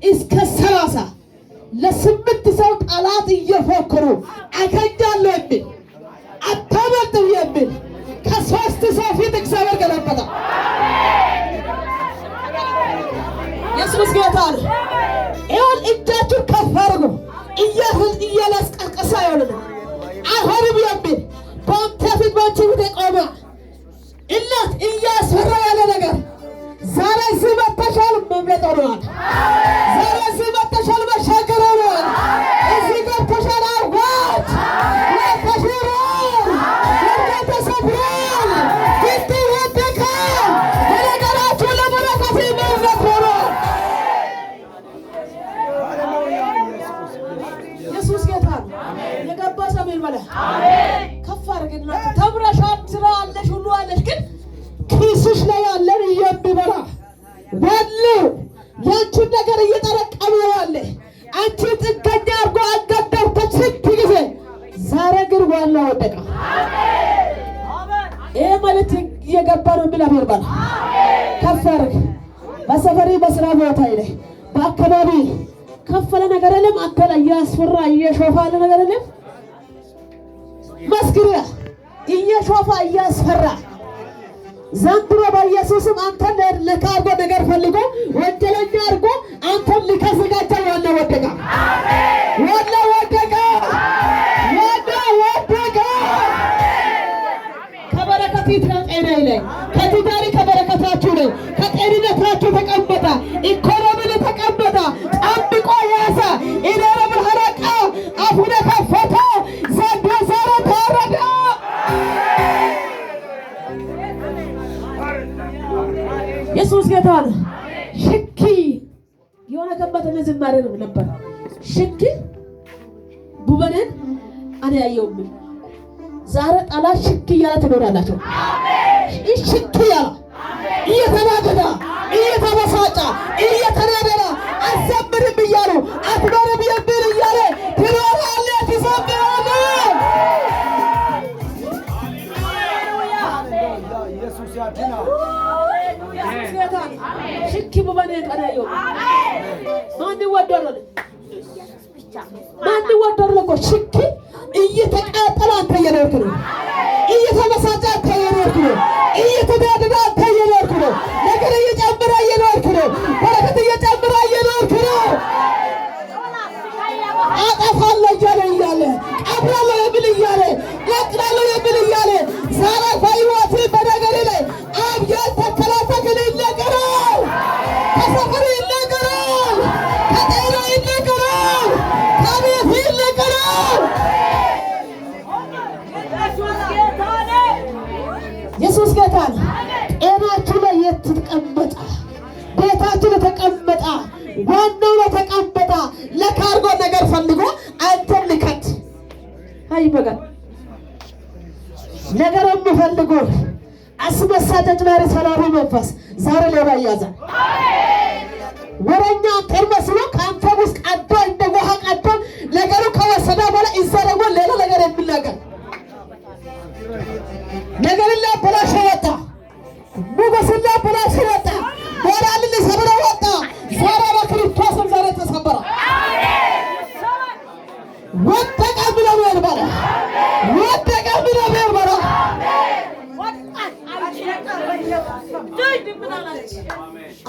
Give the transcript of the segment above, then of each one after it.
እስከ 30 ለስምንት ሰው ጠላት እየፎከሩ አገኛለሁ የሚል አታመልጥም የሚል ከሶስት ሰው ፊት እግዚአብሔር ገለበጠ። ኢየሱስ ጌታ ነው። ይሁን እጃችሁ ከፍ አድርጉ። እያላስቀቀሰ አይሆንም አይሆንም የሚል በአንተ ፊት በአንቺ ፊት የቆመ እናት እያስፈራ ያለ ነገር ዛሬ እዚህ መጥተሻል፣ መምለጥ ሆነዋል። ዛሬ እዚህ መጥተሻል፣ መሻገር ሆነዋል። እዚህ ገብተሻል፣ አዋጅ ተሽሯል፣ ወርቅ ተሰብሯል፣ ፊት ይወደቃል። በነገራችሁ ለበረከት መምለጥ ሆነዋል። ኢየሱስ ጌታ ነው። የገባ ሰሜን በለ ከፍ አድርግና ተምረሻል፣ ስራ አለሽ፣ ሁሉ አለሽ፣ ግን ኪስሽ ላይ ያለን የሚበላ ዋናው ያንቺን ነገር እየጠረቀመ ያለ አንቺ ጥገኛ አድርጎ አገደልኩት ስንት ጊዜ። ዛሬ ግን ዋናው ወደቀ። ይሄ ማለት እየገባ ነው የሚል አሜን። ከፍ አድርግ። በሰፈሪ በስራ ቦታ ላይ በአካባቢ ከፈለ ነገር የለም። አንተ ላይ እያስፈራ እየሾፋ ያለ ነገር የለም። መስክሪያ እየሾፋ እያስፈራ ዘንድሮ በኢየሱስም አንተን ለካርጎ ነገር ፈልጎ ወንጀለኛ አድርጎ አንተን ሊከስጋቻ ዋና ወደቀ። ዋና ወደቀ። ዋና ወደቀ። ከበረከት ጤና ላይ ከትዳሪ ከበረከታችሁ ላይ ከጤንነታችሁ ተቀመጠ። ኢኮኖሚ ላይ ተቀመጠ። ጠብቆ ያዘ። ኢነረ ብርሃናቃ አፉነ ከፈተ። ዘንድሮ ዛሬ ተወረደ። ኢየሱስ ጌታ ነው። ሽኪ የሆነ ከበተ ዝማሬ ነው ነበር። ሽኪ ቡበነን አኔ ያየውም ዛሬ ጠላት ሽኪ እያለ ትኖራላችሁ። አሜን። ሽኪ እያለ እየተናደደ እየተበሳጨ እየተናደደ አዘምርም እያሉ አትኖርም የሚል እያለ ትኖራለህ፣ ትዘምራለህ። ኢየሱስ ያድናል። ሽኪ ቡበኔ ቀናየው ማን ይወደረል? ማን ይወደረል? እኮ ሽኪ እየተቃጠለ አንተ እየኖርክ ነው። እየተበሳጨ አንተ እየኖርክ ነው። እየተናደደ አንተ እየኖርክ ነው። ነገር እየጨመረ እየኖርክ ነው። በረከት እየጨመረ እየኖርክ ነው። አጠፋለሁ እያለ ቀብራለሁ የሚል እያለ ነቅላለሁ የሚል እያለ ዛሬ በሕይወት በነገር ላይ አብ ያልተከላተከለ ይነገራል። ከሰፈር ይነገራል። ከጤና ይነገራል። ከቤት ይነገራል። ኢየሱስ ጌታ ነው። ጤናችሁ ላይ የተቀመጠ ቤታችሁ ላይ ተቀመጠ ዋናው ላይ ተቀመጠ ለካርጎ ነገር ፈልጎ አንተን ልከት አይ በጋር ነገር የምፈልጉ አስመሳጨት ማሪ ሰላም መንፈስ ዛሬ ሌባ ያዛል። ወረኛ ተርመስሎ ካንተ ውስጥ ቀዶ እንደ ውሃ ቀዶ ነገሩ ከወሰደ በኋላ ይዘረጎ ሌላ ነገር የሚናገር ነገር ሊያበላሽ ወጣ። ሞገስን ሊያበላሽ ወጣ። ሞራልን ሊሰብር ወጣ። ዛሬ በክርስቶስ ዛሬ ተሰበረ። ወደቀ ብለው ይልበራ። ወደቀ ብለው ይልበራ።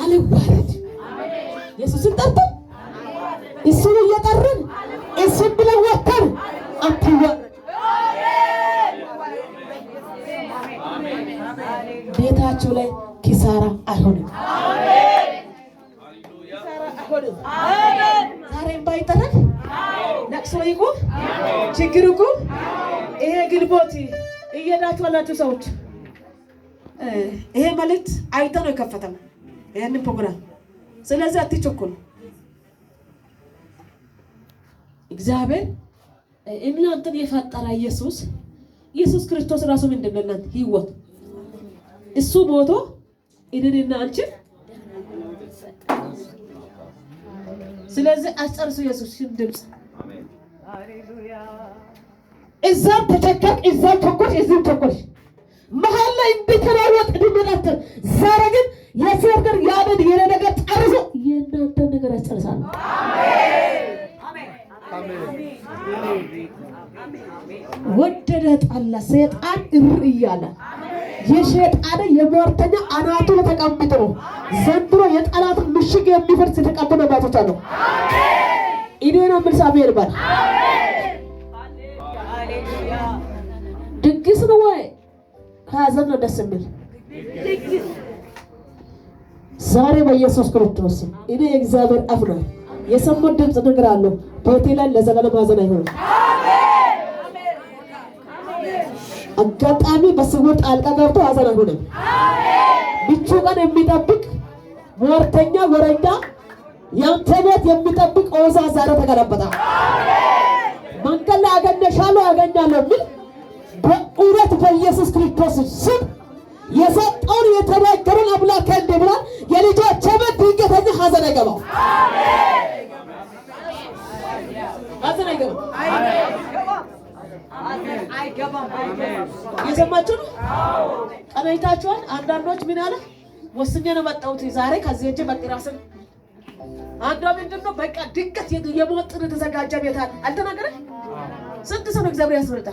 አልዋረድ ኢየሱስን ጠርተን እሱን እየጠርን እሱን ብለን ወጥተን አትዋረድ። ቤታችሁ ላይ ኪሳራ አይሆንም። ዛሬም ባይጠረግ ለቅሶ ይቁም፣ ችግር ይቁም። ይሄ ግንቦት እየሄዳችሁ ያላችሁ ሰዎች ይሄ መልእክት አይተው ነው የከፈተው ይሄንን ፕሮግራም። ስለዚህ አትቸኩሉ። እግዚአብሔር እናንተን የፈጠረ ኢየሱስ ክርስቶስ ራሱ ምንድን ነው? እናንተ ህይወት እሱ ሞቶ እኔንና አንቺን ስለዚህ አስጨርሱ። ኢየሱስን ድምፅ እዛም ተቸከክ እዛም ተኮሽ እዚህም ተኮሽ መሀል ላይ እንድትራወጥ ድምጣት እግዚአብሔር የኔ ነገር ጨርሶ የእናንተ ነገር ያስጨርሳል። ወደደ ጠላ ሰይጣን እያለ የሸይጣን የሟርተኛ አናቱ ተቀምጦ ዘንድሮ የጠላት ምሽግ የሚፈርስ የተቀበለ ባቶች አሉ። እኔ ነው ምን ሳቢር ባል ድግስ ነው ወይ ሀዘን ነው ደስ የሚል ዛሬ በኢየሱስ ክርስቶስ እኔ የእግዚአብሔር አፍ ነው የሰማው ድምጽ ነገር አለው በቴ ላይ ለዘላለም ሀዘን አይሆንም። አጋጣሚ በስውር ጣልቃ ገብቶ ሀዘን አይሆንም። ብቻ ቀን የሚጠብቅ ሟርተኛ ወረኛ ያንተ ቤት የሚጠብቅ ኦዛ ዛሬ ተገለበጠ። መንገድ ላይ አገኘሻለሁ አገኛለሁ የሚል በእውነት በኢየሱስ ክርስቶስ ስም የሰጠውን የተናገረን አምላክ እንዲህ ብሏል፣ የልጆች ቤት ድንገተኛ ሀዘን አይገባም። ሀዘን አይገባም። የሰማችሁ ነው። ቀናይታችኋል። አንዳንዶች ምን አለ ወስኜ ነው መጣሁት ዛሬ ከዚህ እጄ በቅራስን አንዷ ምንድን ነው በቃ ድንገት የሞት ጥሪ ተዘጋጀ ቤት አልተናገረም። ስንት ሰው ነው እግዚአብሔር ያስመጣ።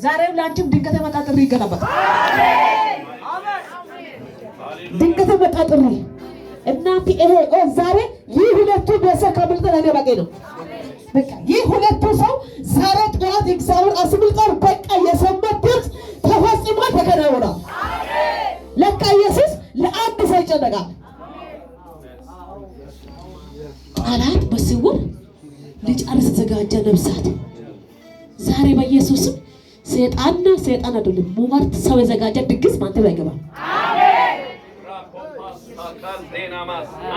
ዛሬም ለአንቺም ድንገት የመጣ ጥሪ ይገለበጣል። ድንገት የመጣ ጥሪ እናንተ ይሄ ዛሬ ይህ ሁለቱ ቤተሰብ ከብልጥ ለኔ በቂ ነው። በቃ ይህ ሁለቱ ሰው ዛሬ ጠዋት እግዚአብሔር አስመልጧል። በቃ የሰማት ድምፅ ተፈጽሞ ተከናውኗል። ለካ ኢየሱስ ለአንድ ሰው ይጨነቃል። ጠላት በስውር ሊጨርስ ተዘጋጀ ነፍሳት ዛሬ በኢየሱስም ሰይጣንና ሰይጣን አይደለም ሟርት ሰው የዘጋጀ ድግስ ማንተ ላይ አይገባም።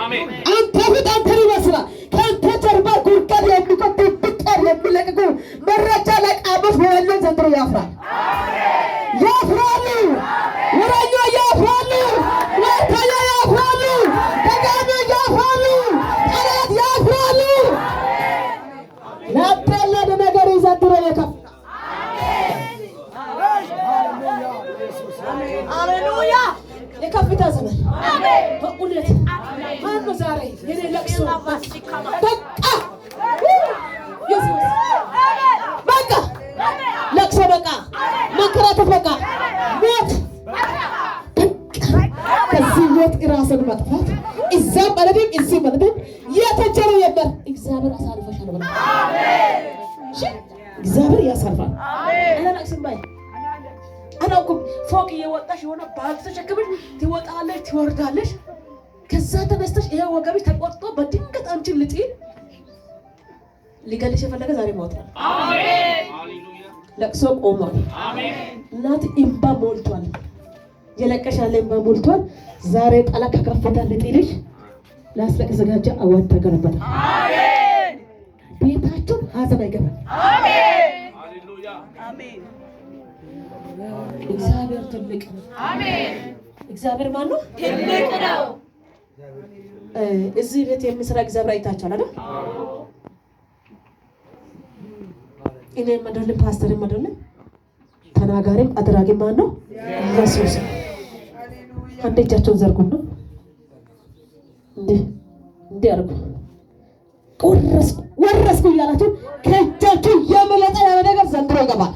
አሜን። አንተ በጣም ተሪባስራ ካንተ ጀርባ ጉርቃድ የሚቆጥ ብጣር የሚለቅቁ መረጃ ለቃቦት ወለ ዘንድሮ ያፍራል። ያፍራሉ። ወራኛ ያፍራሉ። ወታያ ያፍራሉ። ደጋሚ ያፍራሉ። ጠላት ያፍራሉ። ለአንተና ለነገር ዘንድሮ የከፍ ሃሌሉያ የከፍታ ዘመን በእውነት ማን ነው ዛሬ የኔ ለቅሶ በቃ ኢየሱስ በቃ ለቅሶ በቃ መከራተት በቃ ሞት በቃ ከዚህ ሞት ራስን መጥፋት እዛም በለድም እዚህ በለድም የተጀረ የበር እግዚአብሔር አሳልፈሻል ብላ እግዚአብሔር ያሳልፋል። አላቅስም ባይ አላውኩም ፎቅ እየወጣሽ የሆነ ባል ተሸክመሽ ትወጣለሽ ትወርዳለሽ። ከዛ ተነስተሽ ይሄ ወገብሽ ተቆርጦ በድንገት አንቺን ልጥል ሊገልሽ የፈለገ ዛሬ ሞት ነው። አሜን ሃሌሉያ። ለቅሶ ቆሟል። አሜን። እናት እንባ ሞልቷል። የለቀሽ ያለ እንባ ሞልቷል። ዛሬ ጠላት ከከፈታ ልጥልሽ ላስለቅ ዘጋጀ አዋጅ ተገለበጠ። አሜን። ቤታችሁ ሀዘን አይገባም። አሜን ሃሌሉያ። አሜን። እግዚአብሔር ትልቅ ነው። አሜን። እግዚአብሔር ማን ነው? ትልቅ ነው። እዚህ ቤት የሚሰራ እግዚአብሔር አይታችኋል አይደል? እኔም አይደለም ፓስተርም አይደለም ተናጋሪም አድራጊም ማን ነው? ኢየሱስ። አንዴ እጃቸውን ዘርጉና እንዴ አርጉ። ወረስኩ እያላችሁ ከእጃችሁ የመለጠ ያለ ነገር ዘንድሮ ይገባል።